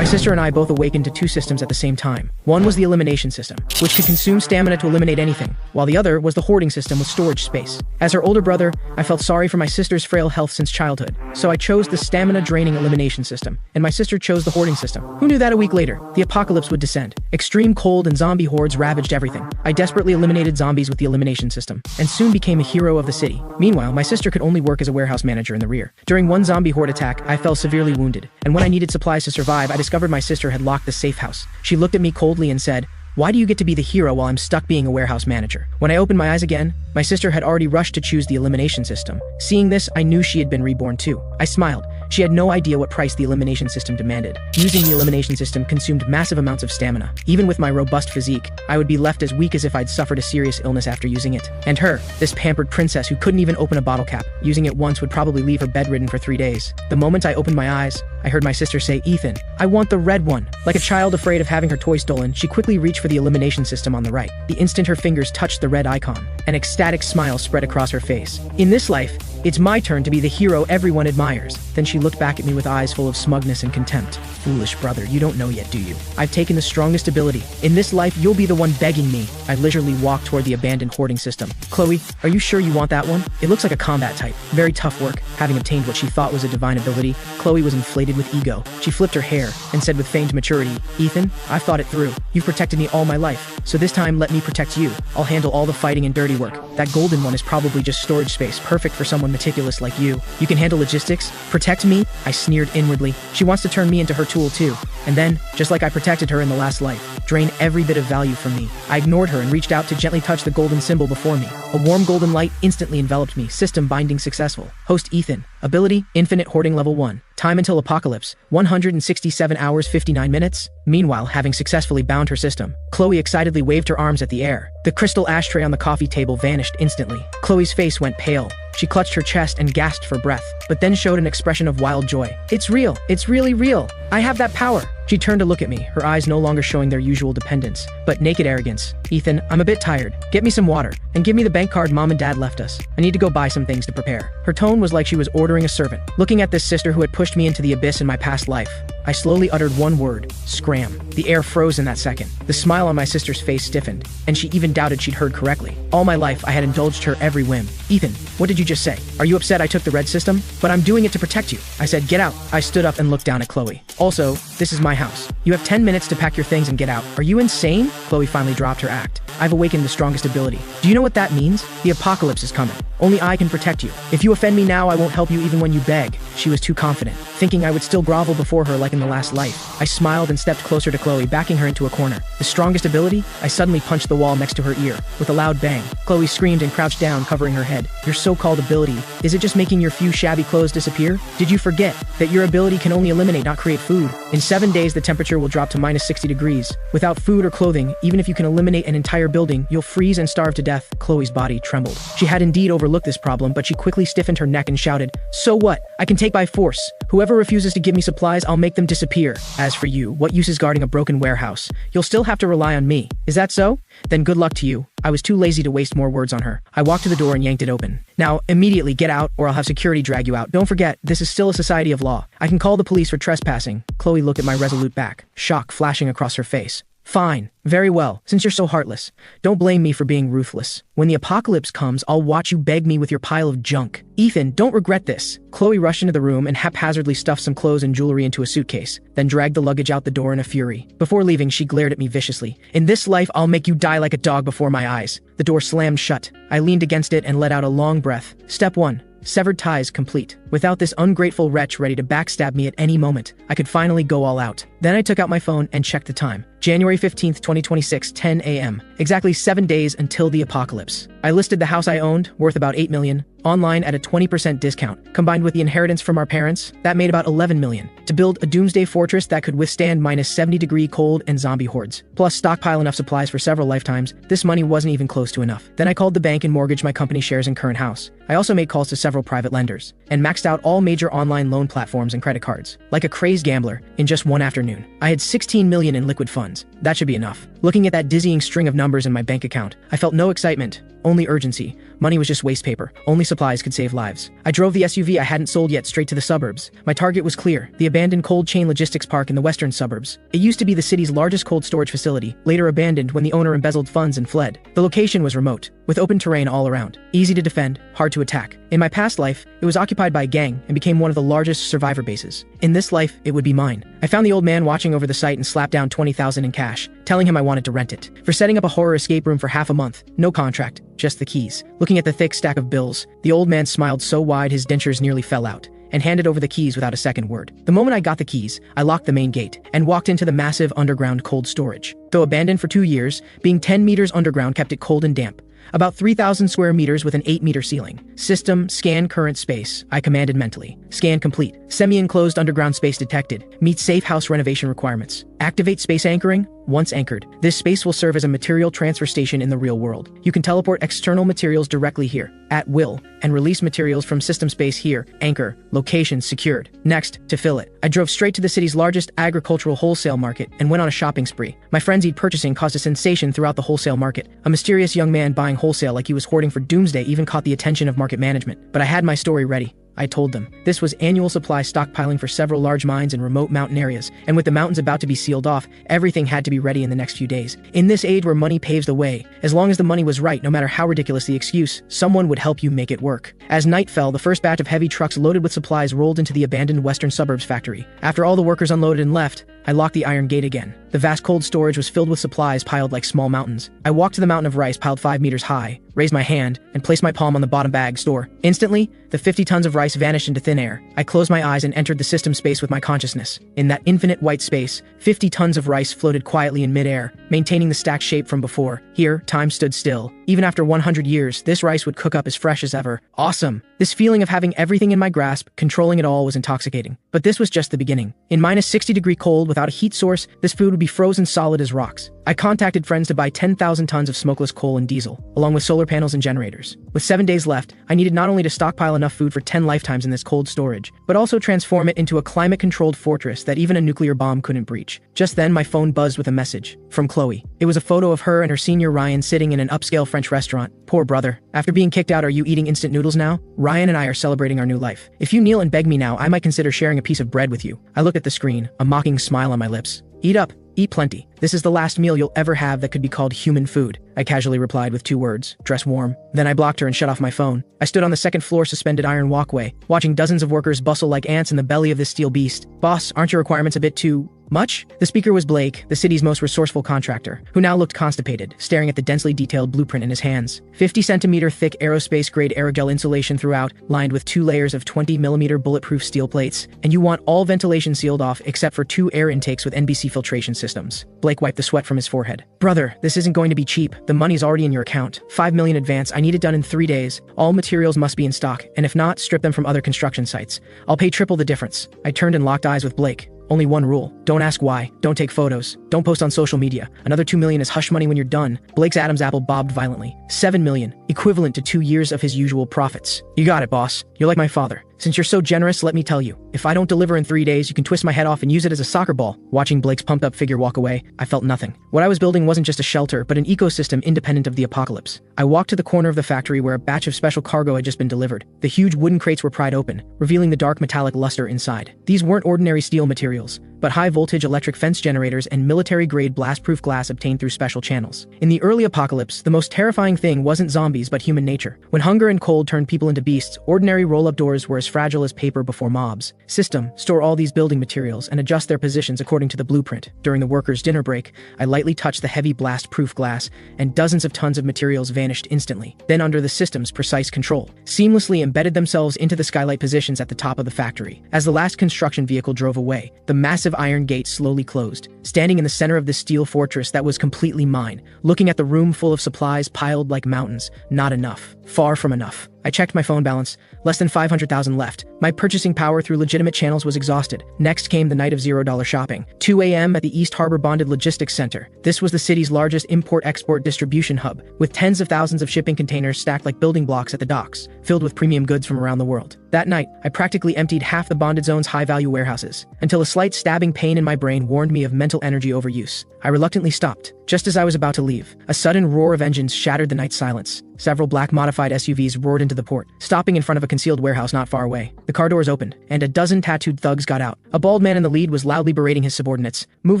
My sister and I both awakened to two systems at the same time. One was the elimination system, which could consume stamina to eliminate anything, while the other was the hoarding system with storage space. As her older brother, I felt sorry for my sister's frail health since childhood, so I chose the stamina-draining elimination system, and my sister chose the hoarding system. Who knew that a week later, the apocalypse would descend? Extreme cold and zombie hordes ravaged everything. I desperately eliminated zombies with the elimination system, and soon became a hero of the city. Meanwhile, my sister could only work as a warehouse manager in the rear. During one zombie horde attack, I fell severely wounded, and when I needed supplies to survive, I discovered my sister had locked the safe house. She looked at me coldly and said, "Why do you get to be the hero while I'm stuck being a warehouse manager?" When I opened my eyes again, my sister had already rushed to choose the elimination system. Seeing this, I knew she had been reborn too. I smiled. She had no idea what price the elimination system demanded. Using the elimination system consumed massive amounts of stamina. Even with my robust physique, I would be left as weak as if I'd suffered a serious illness after using it. And her, this pampered princess who couldn't even open a bottle cap, using it once would probably leave her bedridden for 3 days. The moment I opened my eyes, I heard my sister say, "Ethan, I want the red one." Like a child afraid of having her toy stolen, she quickly reached for the elimination system on the right. The instant her fingers touched the red icon, an ecstatic smile spread across her face. In this life, it's my turn to be the hero everyone admires. Then she looked back at me with eyes full of smugness and contempt. "Foolish brother, you don't know yet, do you? I've taken the strongest ability. In this life, you'll be the one begging me." I leisurely walked toward the abandoned hoarding system. "Chloe, are you sure you want that one? It looks like a combat type. Very tough work." Having obtained what she thought was a divine ability, Chloe was inflated with ego. She flipped her hair and said with feigned maturity, "Ethan, I've thought it through. You've protected me all my life, so this time let me protect you. I'll handle all the fighting and dirty work. That golden one is probably just storage space, perfect for someone meticulous like you. You can handle logistics? Protect me?" I sneered inwardly. She wants to turn me into her tool too. And then, just like I protected her in the last life, drain every bit of value from me. I ignored her and reached out to gently touch the golden symbol before me. A warm golden light instantly enveloped me. System binding successful. Host Ethan. Ability, Infinite Hoarding Level 1. Time until apocalypse, 167 hours 59 minutes. Meanwhile, having successfully bound her system, Chloe excitedly waved her arms at the air. The crystal ashtray on the coffee table vanished instantly. Chloe's face went pale. She clutched her chest and gasped for breath, but then showed an expression of wild joy. "It's real. It's really real. I have that power." She turned to look at me, her eyes no longer showing their usual dependence, but naked arrogance. "Ethan, I'm a bit tired. Get me some water, and give me the bank card Mom and Dad left us. I need to go buy some things to prepare." Her tone was like she was ordering a servant. Looking at this sister who had pushed me into the abyss in my past life, I slowly uttered one word: scram. The air froze in that second. The smile on my sister's face stiffened, and she even doubted she'd heard correctly. All my life, I had indulged her every whim. "Ethan, what did you just say? Are you upset I took the red system? But I'm doing it to protect you." I said, "Get out." I stood up and looked down at Chloe. "Also, this is my house. You have 10 minutes to pack your things and get out." "Are you insane?" Chloe finally dropped her act. "I've awakened the strongest ability. Do you know what that means? The apocalypse is coming. Only I can protect you. If you offend me now, I won't help you even when you beg." She was too confident, thinking I would still grovel before her like in the last life. I smiled and stepped closer to Chloe, backing her into a corner. "The strongest ability?" I suddenly punched the wall next to her ear. With a loud bang, Chloe screamed and crouched down, covering her head. "Your so-called ability, is it just making your few shabby clothes disappear? Did you forget that your ability can only eliminate, not create food? In 7 days, the temperature will drop to minus 60 degrees. Without food or clothing, even if you can eliminate an entire building, you'll freeze and starve to death." Chloe's body trembled. She had indeed overlooked this problem, but she quickly stiffened her neck and shouted, "So what? I can take by force. Whoever refuses to give me supplies, I'll make them disappear. As for you, what use is guarding a broken warehouse? You'll still have to rely on me. Is that so? Then good luck to you." I was too lazy to waste more words on her. I walked to the door and yanked it open. "Now, immediately get out, or I'll have security drag you out. Don't forget, this is still a society of law. I can call the police for trespassing." Chloe looked at my resolute back, shock flashing across her face. "Fine. Very well. Since you're so heartless, don't blame me for being ruthless. When the apocalypse comes, I'll watch you beg me with your pile of junk. Ethan, don't regret this." Chloe rushed into the room and haphazardly stuffed some clothes and jewelry into a suitcase, then dragged the luggage out the door in a fury. Before leaving, she glared at me viciously. "In this life, I'll make you die like a dog before my eyes." The door slammed shut. I leaned against it and let out a long breath. Step 1. Severed ties complete. Without this ungrateful wretch ready to backstab me at any moment, I could finally go all out. Then I took out my phone and checked the time. January 15th, 2026, 10 a.m. Exactly 7 days until the apocalypse. I listed the house I owned, worth about $8 million, online at a 20% discount. Combined with the inheritance from our parents, that made about $11 million. To build a doomsday fortress that could withstand minus 70-degree cold and zombie hordes, plus stockpile enough supplies for several lifetimes, this money wasn't even close to enough. Then I called the bank and mortgaged my company shares and current house. I also made calls to several private lenders, and maxed out all major online loan platforms and credit cards. Like a crazed gambler, in just one afternoon, I had $16 million in liquid funds. That should be enough. Looking at that dizzying string of numbers in my bank account, I felt no excitement, only urgency. Money was just waste paper. Only supplies could save lives. I drove the SUV I hadn't sold yet straight to the suburbs. My target was clear, the abandoned cold chain logistics park in the western suburbs. It used to be the city's largest cold storage facility, later abandoned when the owner embezzled funds and fled. The location was remote, with open terrain all around. Easy to defend, hard to attack. In my past life, it was occupied by a gang and became one of the largest survivor bases. In this life, it would be mine. I found the old man watching over the site and slapped down $20,000 in cash, telling him I wanted to rent it. For setting up a horror escape room for half a month. No contract, just the keys. Looking at the thick stack of bills, the old man smiled so wide his dentures nearly fell out, and handed over the keys without a second word. The moment I got the keys, I locked the main gate and walked into the massive underground cold storage. Though abandoned for 2 years, being 10 meters underground kept it cold and damp. About 3,000 square meters with an 8-meter ceiling. System, scan current space, I commanded mentally. Scan complete. Semi-enclosed underground space detected. Meets safe house renovation requirements. Activate space anchoring. Once anchored, this space will serve as a material transfer station in the real world. You can teleport external materials directly here, at will, and release materials from system space here. Anchor. Location secured. Next, to fill it, I drove straight to the city's largest agricultural wholesale market and went on a shopping spree. My frenzied purchasing caused a sensation throughout the wholesale market. A mysterious young man buying wholesale like he was hoarding for doomsday even caught the attention of market management. But I had my story ready. I told them. This was annual supply stockpiling for several large mines in remote mountain areas, and with the mountains about to be sealed off, everything had to be ready in the next few days. In this age where money paves the way, as long as the money was right, no matter how ridiculous the excuse, someone would help you make it work. As night fell, the first batch of heavy trucks loaded with supplies rolled into the abandoned western suburbs factory. After all the workers unloaded and left, I locked the iron gate again. The vast cold storage was filled with supplies piled like small mountains. I walked to the mountain of rice piled 5 meters high, raised my hand, and placed my palm on the bottom bag store. Instantly, the 50 tons of rice vanished into thin air. I closed my eyes and entered the system space with my consciousness. In that infinite white space, 50 tons of rice floated quietly in midair, maintaining the stacked shape from before. Here, time stood still. Even after 100 years, this rice would cook up as fresh as ever. Awesome! This feeling of having everything in my grasp, controlling it all, was intoxicating. But this was just the beginning. In minus 60-degree cold without a heat source, this food would be frozen solid as rocks. I contacted friends to buy 10,000 tons of smokeless coal and diesel, along with solar panels and generators. With 7 days left, I needed not only to stockpile enough food for 10 lifetimes in this cold storage, but also transform it into a climate-controlled fortress that even a nuclear bomb couldn't breach. Just then, my phone buzzed with a message from Chloe. It was a photo of her and her senior Ryan sitting in an upscale French restaurant. Poor brother. After being kicked out, are you eating instant noodles now? Ryan and I are celebrating our new life. If you kneel and beg me now, I might consider sharing a piece of bread with you. I looked at the screen, a mocking smile on my lips. Eat up. Eat plenty. This is the last meal you'll ever have that could be called human food. I casually replied with 2 words, dress warm. Then I blocked her and shut off my phone. I stood on the second floor suspended iron walkway, watching dozens of workers bustle like ants in the belly of this steel beast. Boss, aren't your requirements a bit too much? The speaker was Blake, the city's most resourceful contractor, who now looked constipated, staring at the densely detailed blueprint in his hands. 50-centimeter thick aerospace-grade aerogel insulation throughout, lined with 2 layers of 20-millimeter bulletproof steel plates, and you want all ventilation sealed off except for 2 air intakes with NBC filtration systems. Blake wiped the sweat from his forehead. Brother, this isn't going to be cheap. The money's already in your account. $5 million advance. I need it done in 3 days. All materials must be in stock, and if not, strip them from other construction sites. I'll pay triple the difference. I turned and locked eyes with Blake. Only one rule. Don't ask why. Don't take photos. Don't post on social media. Another $2 million is hush money when you're done. Blake's Adam's apple bobbed violently. $7 million, equivalent to 2 years of his usual profits. You got it, boss. You're like my father. Since you're so generous, let me tell you, if I don't deliver in 3 days, you can twist my head off and use it as a soccer ball. Watching Blake's pumped-up figure walk away, I felt nothing. What I was building wasn't just a shelter, but an ecosystem independent of the apocalypse. I walked to the corner of the factory where a batch of special cargo had just been delivered. The huge wooden crates were pried open, revealing the dark metallic luster inside. These weren't ordinary steel materials, but high-voltage electric fence generators and military-grade blast-proof glass obtained through special channels. In the early apocalypse, the most terrifying thing wasn't zombies but human nature. When hunger and cold turned people into beasts, ordinary roll-up doors were as fragile as paper before mobs. System, store all these building materials and adjust their positions according to the blueprint. During the workers' dinner break, I lightly touched the heavy blast-proof glass, and dozens of tons of materials vanished instantly. Then under the system's precise control, seamlessly embedded themselves into the skylight positions at the top of the factory. As the last construction vehicle drove away, the massive iron gate slowly closed. Standing in the center of this steel fortress that was completely mine, looking at the room full of supplies piled like mountains, not enough. Far from enough. I checked my phone balance. Less than 500,000 left. My purchasing power through legitimate channels was exhausted. Next came the night of $0 shopping. 2 a.m. at the East Harbor Bonded Logistics Center. This was the city's largest import-export distribution hub, with tens of thousands of shipping containers stacked like building blocks at the docks, filled with premium goods from around the world. That night, I practically emptied half the bonded zone's high-value warehouses, until a slight stabbing pain in my brain warned me of mental energy overuse. I reluctantly stopped. Just as I was about to leave, a sudden roar of engines shattered the night silence. Several black modified SUVs roared into the port, stopping in front of a concealed warehouse not far away. The car doors opened, and a dozen tattooed thugs got out. A bald man in the lead was loudly berating his subordinates. "Move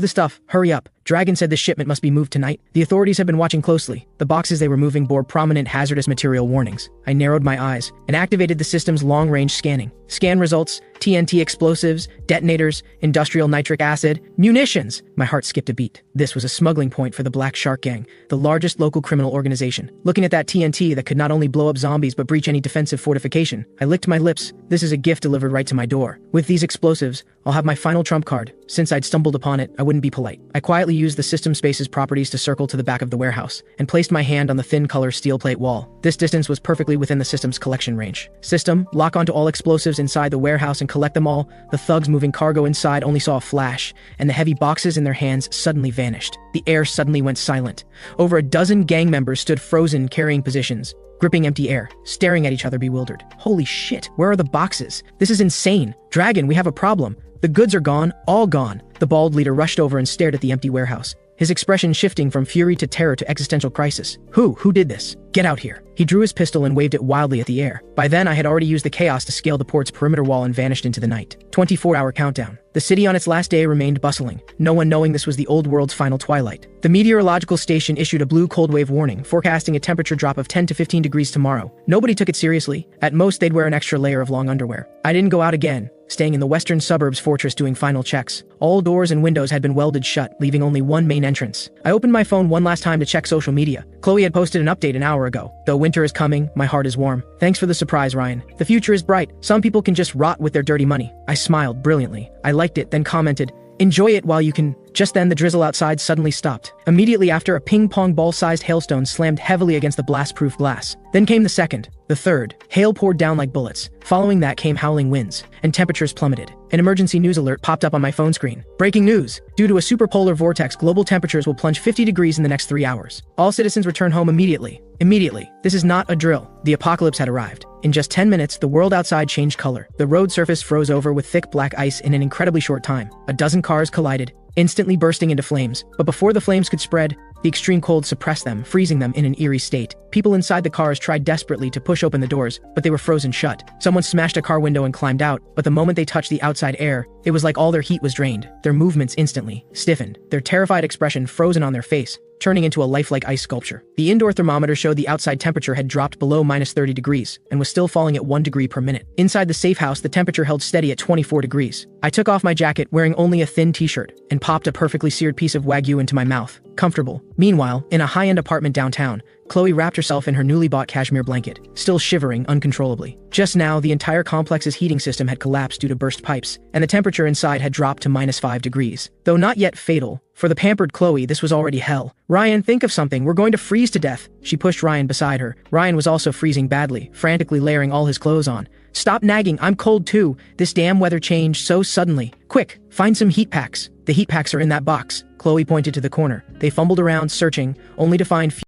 the stuff, hurry up. Dragon said the shipment must be moved tonight." The authorities had been watching closely. The boxes they were moving bore prominent hazardous material warnings. I narrowed my eyes and activated the system's long-range scanning. Scan results: TNT explosives, detonators, industrial nitric acid, munitions. My heart skipped a beat. This was a smuggling point for the Black Shark Gang, the largest local criminal organization. Looking at that TNT that could not only blow up zombies but breach any defensive fortification, I licked my lips. This is a gift delivered right to my door. With these explosives, I'll have my final trump card. Since I'd stumbled upon it, I wouldn't be polite. I quietly used the system space's properties to circle to the back of the warehouse, and placed my hand on the thin color steel plate wall. This distance was perfectly within the system's collection range. System, lock onto all explosives inside the warehouse and collect them all. The thugs moving cargo inside only saw a flash, and the heavy boxes in their hands suddenly vanished. The air suddenly went silent. Over a dozen gang members stood frozen, carrying positions, gripping empty air, staring at each other bewildered. Holy shit, where are the boxes? This is insane. Dragon, we have a problem. The goods are gone, all gone. The bald leader rushed over and stared at the empty warehouse, his expression shifting from fury to terror to existential crisis. Who did this? Get out here. He drew his pistol and waved it wildly at the air. By then, I had already used the chaos to scale the port's perimeter wall and vanished into the night. 24-hour countdown. The city on its last day remained bustling, no one knowing this was the old world's final twilight. The meteorological station issued a blue cold wave warning, forecasting a temperature drop of 10 to 15 degrees tomorrow. Nobody took it seriously. At most, they'd wear an extra layer of long underwear. I didn't go out again, staying in the western suburbs fortress doing final checks. All doors and windows had been welded shut, leaving only one main entrance. I opened my phone one last time to check social media. Chloe had posted an update an hour ago. Though winter is coming, my heart is warm. Thanks for the surprise, Ryan. The future is bright. Some people can just rot with their dirty money. I smiled brilliantly. I liked it, then commented, "Enjoy it while you can." Just then, the drizzle outside suddenly stopped. Immediately after, a ping-pong ball-sized hailstone slammed heavily against the blast-proof glass. Then came the second, the third. Hail poured down like bullets. Following that came howling winds, and temperatures plummeted. An emergency news alert popped up on my phone screen. Breaking news! Due to a superpolar vortex, global temperatures will plunge 50 degrees in the next 3 hours. All citizens return home immediately. Immediately. This is not a drill. The apocalypse had arrived. In just 10 minutes, the world outside changed color. The road surface froze over with thick black ice in an incredibly short time. A dozen cars collided, instantly bursting into flames. But before the flames could spread, the extreme cold suppressed them, freezing them in an eerie state. People inside the cars tried desperately to push open the doors, but they were frozen shut. Someone smashed a car window and climbed out, but the moment they touched the outside air, it was like all their heat was drained. Their movements instantly stiffened, their terrified expression frozen on their face, turning into a lifelike ice sculpture. The indoor thermometer showed the outside temperature had dropped below minus 30 degrees and was still falling at 1 degree per minute. Inside the safe house, the temperature held steady at 24 degrees. I took off my jacket, wearing only a thin t-shirt, and popped a perfectly seared piece of Wagyu into my mouth. Comfortable. Meanwhile, in a high-end apartment downtown, Chloe wrapped herself in her newly bought cashmere blanket, still shivering uncontrollably. Just now, the entire complex's heating system had collapsed due to burst pipes, and the temperature inside had dropped to minus 5 degrees. Though not yet fatal, for the pampered Chloe, this was already hell. "Ryan, think of something. We're going to freeze to death." She pushed Ryan beside her. Ryan was also freezing badly, frantically layering all his clothes on. "Stop nagging. I'm cold too. This damn weather changed so suddenly. Quick, find some heat packs. The heat packs are in that box." Chloe pointed to the corner. They fumbled around, searching, only to find